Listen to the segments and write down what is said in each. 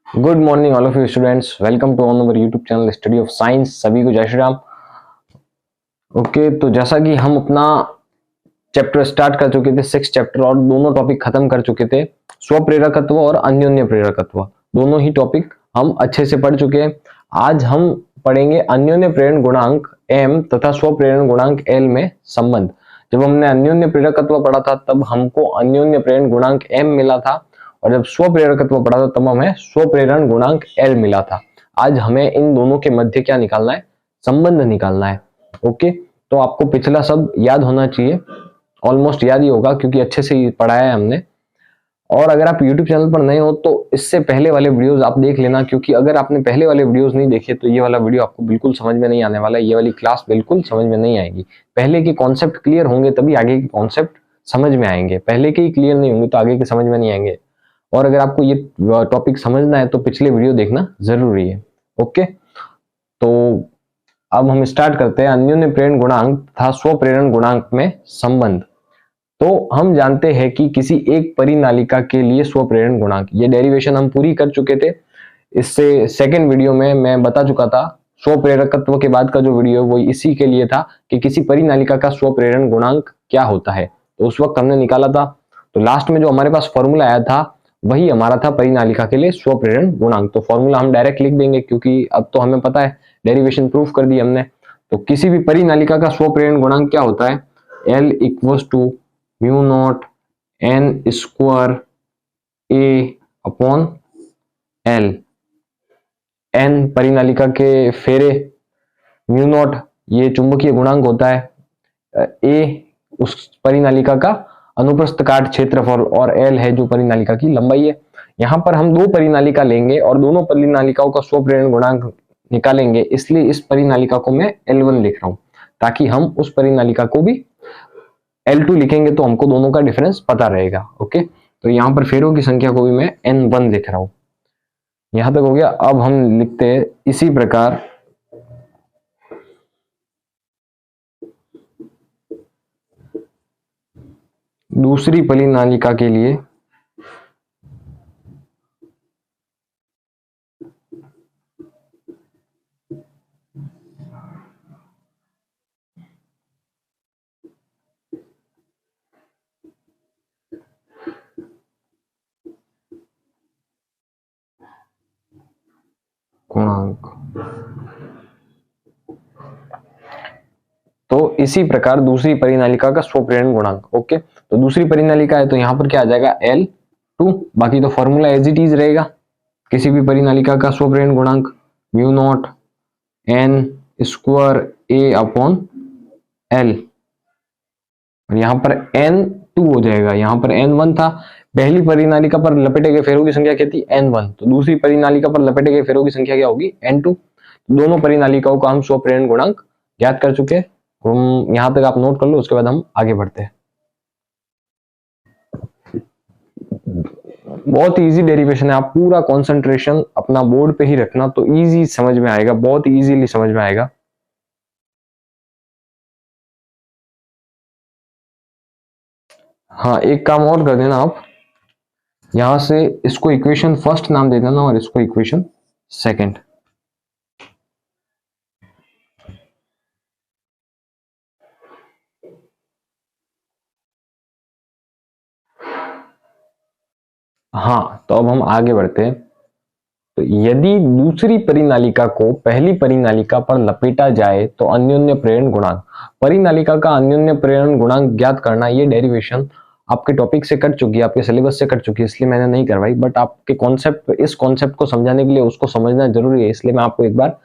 Good morning all of you students, welcome to on our YouTube channel study of science. सभी को जय Shri Ram. Okay, तो जैसा कि हम अपना चैप्टर स्टार्ट कर चुके थे, 6 चैप्टर, और दोनों टॉपिक खत्म कर चुके थे। स्वप्रेरकत्व और अन्योन्य प्रेरकत्व, दोनों ही टॉपिक हम अच्छे से पढ़ चुके हैं। आज हम पढ़ेंगे अन्योन्य प्रेरण गुणांक m तथा स्वप्रेरण गुणांक l में संबंध। जब हमने अन्योन्य प्रेरकत्व पढ़ा था तब हमको अन्योन्य प्रेरण गुणांक m मिला था, और जब स्वप्रेरकत्व पढ़ा था तब हमें स्वप्रेरण गुणांक l मिला था। आज हमें इन दोनों के मध्य क्या निकालना है? संबंध निकालना है। ओके, तो आपको पिछला सब याद होना चाहिए, ऑलमोस्ट याद ही होगा क्योंकि अच्छे से पढ़ाया है हमने। और अगर आप YouTube चैनल पर नए हो तो इससे पहले वाले वीडियोस आप देख लेना, क्योंकि अगर आपने पहले वाले वीडियोस नहीं देखे तो ये वाला वीडियो आपको बिल्कुल समझ में नहीं आने वाला है। ये वाली क्लास बिल्कुल समझ में नहीं आएगी। पहले के कॉन्सेप्ट क्लियर होंगे तभी आगे के कॉन्सेप्ट समझ में आएंगे। पहले के ही क्लियर नहीं होंगे तो आगे के समझ में नहीं आएंगे। और अगर आपको ये टॉपिक समझना है तो पिछले वीडियो देखना जरूरी है। ओके, तो अब हम स्टार्ट करते हैं अन्योन्य प्रेरण गुणांक तथा स्वप्रेरण गुणांक में संबंध। तो हम जानते हैं कि किसी एक परिनालिका के लिए स्वप्रेरण गुणांक, ये डेरिवेशन हम पूरी कर चुके थे। इससे सेकंड वीडियो में मैं बता चुका था। स्वप्रेरकत्व के बाद का जो वीडियो वो इसी के लिए था कि किसी परिनालिका का स्वप्रेरण गुणांक क्या होता है, तो उस वक्त हमने निकाला था। तो लास्ट में जो हमारे पास फॉर्मूला आया था वही हमारा था परिनालिका के लिए स्वप्रेरण गुणांक। तो फॉर्मूला हम डायरेक्ट लिख देंगे क्योंकि अब तो हमें पता है, डेरिवेशन प्रूफ कर दी हमने। तो किसी भी परिनालिका का स्वप्रेरण गुणांक क्या होता है? L equals to mu naught N square A upon L. N परिनालिका के फेरे, म्यू नॉट ये चुंबकीय गुणांक होता है, ए उस परिनालिका का अनुप्रस्थ काट क्षेत्रफल, और एल है जो परिनालिका की लंबाई है। यहाँ पर हम दो परिनालिका लेंगे और दोनों परिनालिकाओं का स्वप्रेरण गुणांक निकालेंगे, इसलिए इस परिनालिका को मैं L1 लिख रहा हूं, ताकि हम उस परिनालिका को भी L2 लिखेंगे तो हमको दोनों का डिफरेंस पता रहेगा। ओके, तो यहाँ पर फेरों की संख्या को भी मैं N1 लिख रहा हूं। यहां तक हो गया। अब हम लिखते हैं इसी प्रकार दूसरी परिनालिका के लिए गुणांक। तो इसी प्रकार दूसरी परिनालिका का स्वप्रेरण गुणांक। ओके, तो दूसरी परिनालिका है तो यहाँ पर क्या आ जाएगा? L2। बाकी तो फॉर्मूला एज इट इज रहेगा। किसी भी परिनालिका का स्वप्रेरण गुणांक mu naught N square A upon L, और यहाँ पर N2 हो जाएगा। यहाँ पर N1 था। पहली परिनालिका पर लपेटे गए फेरों की संख्या क्या थी? N1। तो दूसरी परिनालिका पर लपेटे गए फेरों की संख्या क्या होगी? N2। दोनों परिनालिकाओं का हम स्वप्रेरण गुणांक ज्ञात कर चुके हैं। यहां तक आप नोट कर लो, उसके बाद हम आगे बढ़ते हैं। बहुत इजी डेरिवेशन है, आप पूरा कंसंट्रेशन अपना बोर्ड पे ही रखना तो इजी समझ में आएगा, बहुत इजीली समझ में आएगा। हाँ, एक काम और कर देना आप, यहां से इसको इक्वेशन फर्स्ट नाम दे देना और इसको इक्वेशन सेकंड। हाँ, तो अब हम आगे बढ़ते हैं। तो यदि दूसरी परिनालिका को पहली परिनालिका पर लपेटा जाए तो अन्योन्य प्रेरण गुणांक, परिनालिका का अन्योन्य प्रेरण गुणांक ज्ञात करना, ये डेरिवेशन आपके टॉपिक से कट चुकी है, आपके सिलेबस से कट चुकी है, इसलिए मैंने नहीं करवाई। बट आपके कॉन्सेप्ट, इस कॉन्सेप्ट को समझाने के लिए उसको समझना जरूरी है, इसलिए मैं आपको एक बार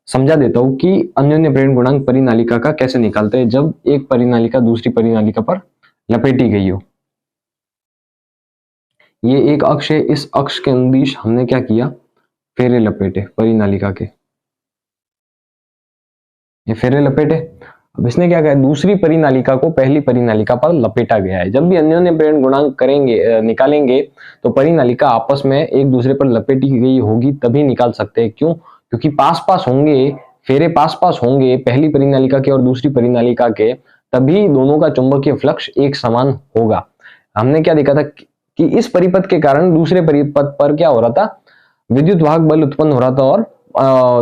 समझा देता हूं कि अन्योन्य प्रेरण गुणांक परिनालिका का कैसे निकालते हैं जब एक परिनालिका दूसरी परिनालिका पर लपेटी गई हो। ये एक अक्ष है, इस अक्ष के अनुदिश हमने क्या किया? फेरे लपेटे परिनालिका के, ये फेरे लपेटे। अब इसने क्या कहा? दूसरी परिनालिका को पहली परिनालिका पर लपेटा गया है। जब भी अन्योन्य प्रेरण गुणांक करेंगे, निकालेंगे, तो परिनालिका आपस में एक दूसरे पर लपेटी गई होगी तभी निकाल सकते हैं। क्यों? क्योंकि पास पास होंगे, फेरे पास पास होंगे पहली परिनालिका के और दूसरी परिनालिका के, तभी दोनों का चुंबकीय फ्लक्स एक समान होगा। हमने क्या देखा था कि इस परिपथ के कारण दूसरे परिपथ पर क्या हो रहा था? विद्युत वाहक बल उत्पन्न हो रहा था और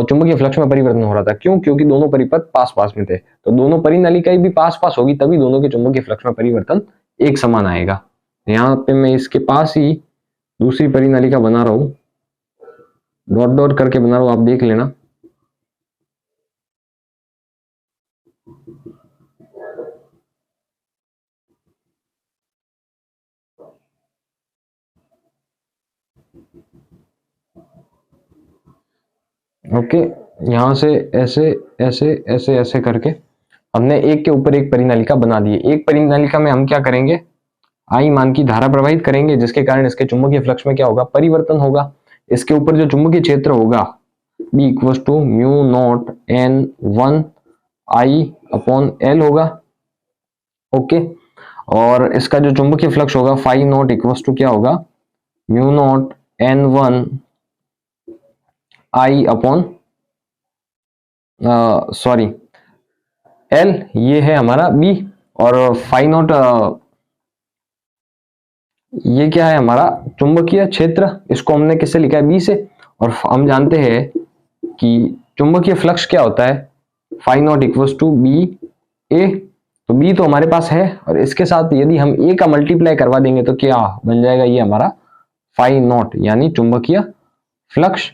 चुंबकीय फ्लक्स में परिवर्तन हो रहा था। क्यों? क्योंकि दोनों परिपथ पास पास में थे, तो दोनों परिनालिकाएं भी पास पास होगी तभी दोनों के चुंबकीय फ्लक्स में परिवर्तन एक समान आएगा। यहाँ पे मैं इसके पास ही दूसरी परिनालिका बना रहा हूं, डॉट डॉट करके बना रहा हूं, आप देख लेना। ओके, यहां से ऐसे ऐसे ऐसे ऐसे करके हमने एक के ऊपर एक परिनालिका बना दी। एक परिनालिका में हम क्या करेंगे, आई मान की धारा प्रवाहित करेंगे, जिसके कारण इसके चुंबकीय फ्लक्स में क्या होगा, परिवर्तन होगा। इसके ऊपर जो चुंबकीय क्षेत्र होगा B equal to mu naught N one I upon L होगा। ओके, और इसका जो चुंबकीय फ्लक्स होगा फाई नॉट इक्वल टू क्या होगा, mu naught N one I upon sorry L, ये है हमारा बी, और फाई नॉट ये क्या है हमारा चुंबकीय क्षेत्र, इसको हमने किससे लिखा है, बी से। और हम जानते हैं कि चुंबकीय फ्लक्स क्या होता है, phi naught equal to B A, तो बी तो हमारे पास है, और इसके साथ यदि हम ए का मल्टीप्लाई करवा देंगे तो क्या बन जाएगा, ये हमारा फाई नॉट यानी चुंबकीय फ्लक्स।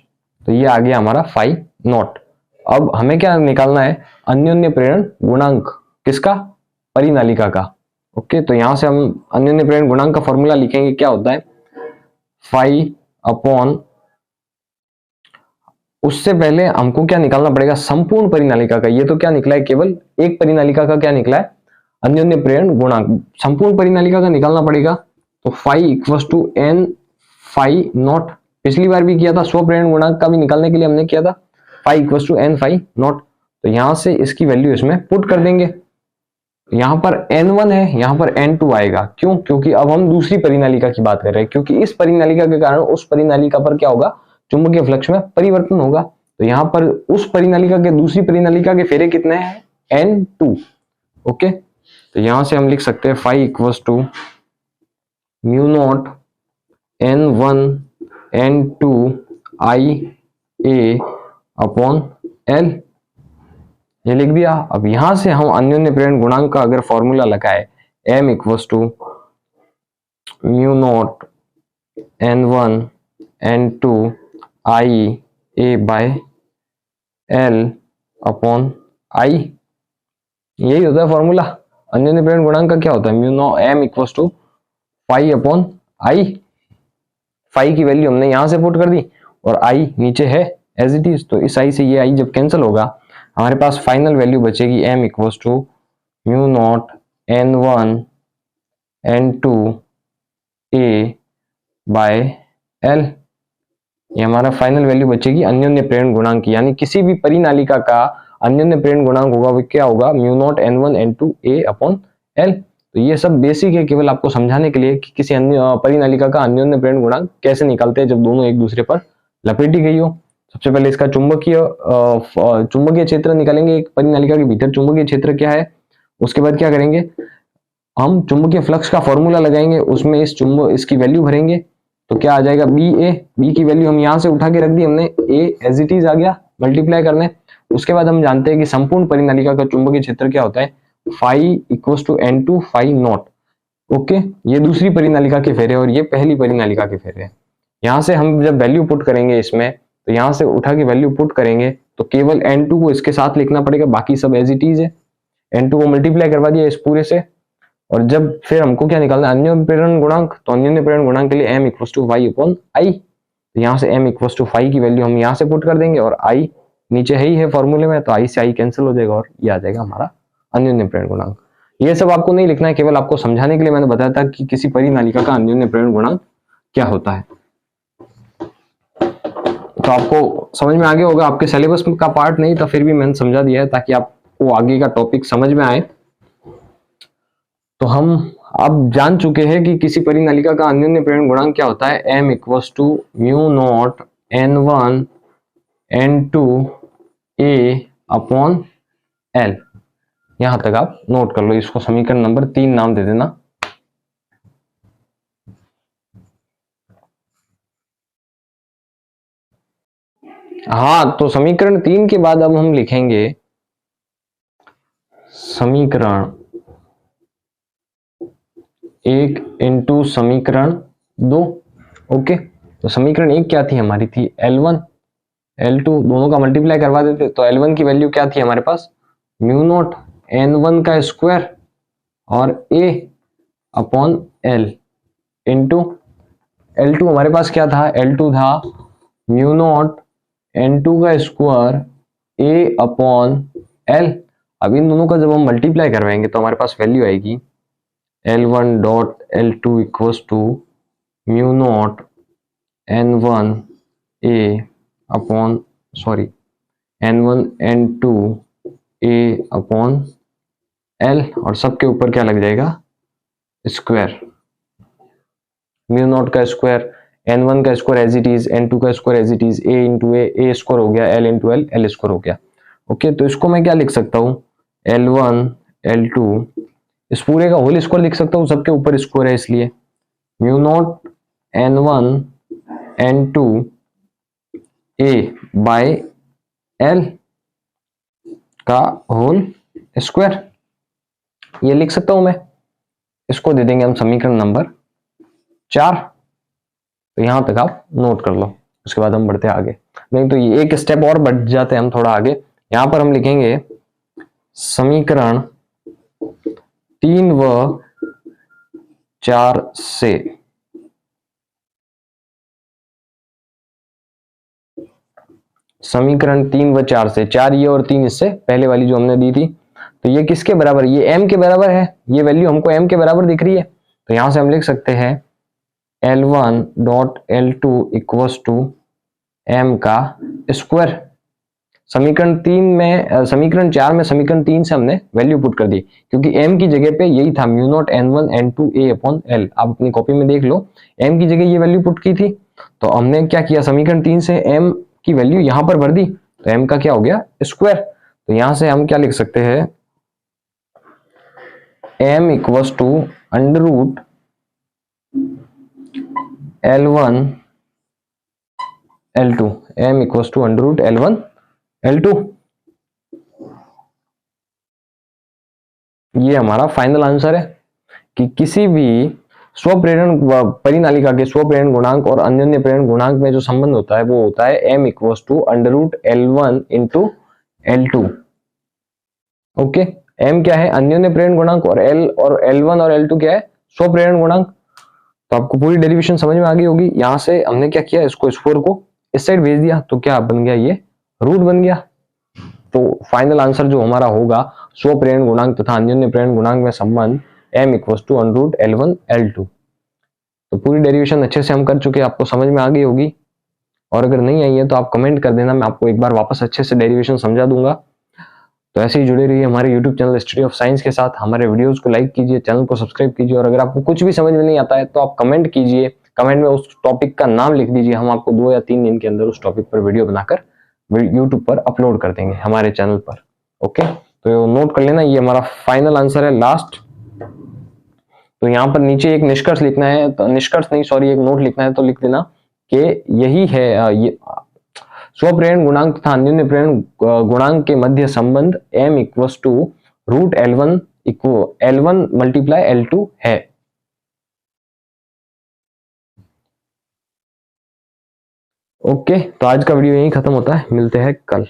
तो ये आ गया हमारा फाई नॉट। अब हमें क्या निकालना है, अन्योन्य प्रेरण गुणांक, किसका, परिनालिका का। ओके, तो यहां से हम अन्योन्य प्रेरण गुणांक का फॉर्मूला लिखेंगे, क्या होता है, फाई अपॉन, उससे पहले हमको क्या निकालना पड़ेगा, संपूर्ण परिनालिका का। ये तो क्या निकला है, केवल एक परिनालिका का क्या निकला है, अन्योन्य प्रेरण गुणांक। संपूर्ण परिनालिका का निकालना पड़ेगा, तो phi equal to N phi naught, पिछली बार भी किया था, स्व प्रेरण गुणांक का भी निकालने के लिए हमने किया था, phi equal to N phi naught. तो यहां से इसकी वैल्यू इसमें पुट कर देंगे। यहां पर n1 है, यहां पर n2 आएगा। क्यों? क्योंकि अब हम दूसरी परिनालिका की बात कर रहे हैं, क्योंकि इस परिनालिका के कारण उस परिनालिका पर क्या होगा, चुंबकीय फ्लक्स में परिवर्तन होगा। तो यहां पर उस परिनालिका के दूसरी परिनालिका के फेरे कितने हैं, n2। ओके, तो यहां से हम लिख सकते हैं phi equals to mu naught n1 n2 I A upon L, ये लिख दिया। अब यहां से हम अन्योन्य प्रेरण गुणांक का अगर फॉर्मूला लगाए, m equals to mu naught n1 n2 I A by L upon I, यही होता है फॉर्मूला। अन्योन्य प्रेरण गुणांक का क्या होता है, mu naught m equals to phi upon I. Phi की वैल्यू हमने यहां से पुट कर दी, और आई नीचे है एज इट इज, तो इस आई से ये आई जब कैंसिल होगा, हमारे पास फाइनल वैल्यू बचेगी m equals to mu naught n1 n2 a by l। ये हमारा फाइनल वैल्यू बचेगी अन्योन्य प्रेरण गुणांक की, यानी किसी भी परिनालिका का अन्योन्य प्रेरण गुणांक होगा वो क्या होगा, mu naught n1 n2 a upon l। तो ये सब बेसिक है, केवल आपको समझाने के लिए कि किसी अन्य परिनालिका का अन्योन्य प्रेरण गुणांक कैसे निकालते हैं जब दोनों एक दूसरे पर लपेटी गई हो। सबसे पहले इसका चुंबकीय क्षेत्र निकालेंगे, एक परिनालिका के भीतर चुंबकीय क्षेत्र क्या है। उसके बाद क्या करेंगे, हम चुंबकीय फ्लक्स का फॉर्मूला लगाएंगे, उसमें इसकी वैल्यू भरेंगे, तो क्या आ जाएगा, बी ए। बी की वैल्यू हम यहां से उठा के रख दी हमने, ए एज इट इज आ गया मल्टीप्लाई करने। उसके बाद हम जानते हैं कि संपूर्ण परिनालिका का चुंबकीय क्षेत्र क्या होता है, phi equals to n2 phi naught. Okay, ये दूसरी परिनालिका के फेरे और ये पहली परिनालिका के फेरे हैं। यहां से हम जब वैल्यू पुट करेंगे इसमें, तो यहां से उठा के वैल्यू पुट करेंगे, तो केवल n2 को इसके साथ लिखना पड़ेगा, बाकी सब एज इट इज है। n2 को मल्टीप्लाई करवा दिया इस पूरे से, और जब फिर हमको क्या निकालना है, अन्योन्य प्रेरण गुणांक। तो अन्योन्य प्रेरण गुणांक के लिए m equals to y upon I, तो यहाँ से m इक्वल्स टू फाई की वैल्यू हम यहाँ से पुट कर देंगे, और i नीचे है ही है फॉर्मूले में, तो i से i कैंसिल हो जाएगा और ये आ जाएगा हमारा अन्योन्य प्रेरण गुणांक। ये सब आपको नहीं लिखना है, केवल आपको समझाने के लिए मैंने बताया था कि किसी परिनालिका का अन्योन्य प्रेरण गुणांक क्या होता है। तो आपको समझ में आ गया होगा, आपके सिलेबस का पार्ट नहीं था, फिर भी मैंने समझा दिया है ताकि आपको आगे का टॉपिक समझ में आए। तो हम अब जान चुके हैं कि किसी परिनालिका का अन्योन्य प्रेरण गुणांक क्या होता है, m equals to mu naught n1 n2 a upon l। यहां तक आप नोट कर लो, इसको समीकरण नंबर 3 नाम दे देना। हाँ, तो समीकरण 3 के बाद अब हम लिखेंगे समीकरण 1 इंटू समीकरण 2। ओके, तो समीकरण 1 क्या थी हमारी, थी L1 L2, दोनों का मल्टीप्लाई करवा देते तो L1 की वैल्यू क्या थी हमारे पास, म्यू नॉट N1 का स्क्वायर और A upon L into L2 हमारे पास क्या था, L2 था म्यू नॉट N2 का स्क्वायर A अपॉन L। अब इन दोनों का जब हम मल्टीप्लाई करवाएंगे तो हमारे पास वैल्यू आएगी L1 dot L2 equals to mu naught N1 A upon N1 N2 A upon L, और सबके ऊपर क्या लग जाएगा, स्क्वायर, म्यू नॉट का स्क्वायर, N1 का square as it is, N2 का square as it is, A into A square हो गया, L इंटू L स्क्वायर हो गया। ओके, तो इसको मैं क्या लिख सकता हूँ, L1 L2 इस पूरे का होल स्क्वायर लिख सकता हूँ, सबके ऊपर स्क्वायर है इसलिए, mu naught N1 N2 A by L का होल स्क्वायर, ये लिख सकता हूं मैं। इसको दे देंगे हम समीकरण नंबर 4। तो यहां तक आप नोट कर लो, उसके बाद हम बढ़ते आगे, नहीं तो ये एक स्टेप और बढ़ जाते हैं हम थोड़ा आगे। यहां पर हम लिखेंगे समीकरण 3 व 4 से समीकरण 3 व 4 से, 4 ये और 3 इससे पहले वाली जो हमने दी थी, तो ये किसके बराबर, ये m के बराबर है, ये वैल्यू हमको m के बराबर दिख रही है, तो यहां से हम लिख सकते हैं L1 dot L2 equals to m का स्क्वायर। समीकरण 3 में समीकरण 4 में समीकरण 3 से हमने वैल्यू पुट कर दी, क्योंकि m की जगह पे यही था mu naught N1 N2 A upon L। आप अपनी कॉपी में देख लो, m की जगह ये वैल्यू पुट की थी, तो हमने क्या किया, समीकरण 3 से m की वैल्यू यहां पर भर दी, तो m का क्या हो गया, स्क्वायर। तो यहां से हम क्या लिख सकते हैं, m equals to under root L1 L2, m equals to under root L1 L2। ये हमारा फाइनल आंसर है कि किसी भी स्वप्रेरण परिनालिका के स्वप्रेरण गुणांक और अन्योन्य प्रेरण गुणांक में जो संबंध होता है वो होता है m equals to under root L1 into L2। Okay, m क्या है, अन्योन्य प्रेरण गुणांक, और L1 और L2 क्या है, स्वप्रेरण गुणांक। तो आपको पूरी डेरिवेशन समझ में आ गई होगी। यहां से हमने क्या किया, इसको स्क्वायर को इस साइड भेज दिया, तो क्या बन गया, ये रूट बन गया। तो फाइनल आंसर जो हमारा होगा, स्वप्रेरण गुणांक तथा अन्योन्य प्रेरण गुणांक में संबंध m equals to under root L1 L2। तो पूरी डेरिवेशन अच्छे से हम कर चुके, आपको समझ में आ गई होगी, और अगर नहीं आई है तो आप कमेंट कर देना, मैं आपको एक बार वापस अच्छे से डेरिवेशन समझा दूंगा। तो ऐसे ही जुड़े रहिए हमारे YouTube channel study of science के साथ, हमारे वीडियोस को लाइक कीजिए, चैनल को सब्सक्राइब कीजिए, और अगर आपको कुछ भी समझ में नहीं आता है तो आप कमेंट कीजिए, कमेंट में उस टॉपिक का नाम लिख दीजिए, हम आपको 2 या 3 दिन के अंदर उस टॉपिक पर वीडियो बनाकर YouTube पर अपलोड कर देंगे हमारे चैनल पर। ओके, तो नोट कर लेना, ये हमारा फाइनल आंसर है लास्ट। तो यहाँ पर नीचे एक निष्कर्ष लिखना है, तो निष्कर्ष नहीं सॉरी एक नोट लिखना है, तो लिख देना कि यही है ये स्वप्रेरण गुणांक तथा अन्योन्य प्रेरण गुणांक के मध्य संबंध m equals to root L1 multiply L2 है। ओके, तो आज का वीडियो यहीं खत्म होता है, मिलते हैं कल।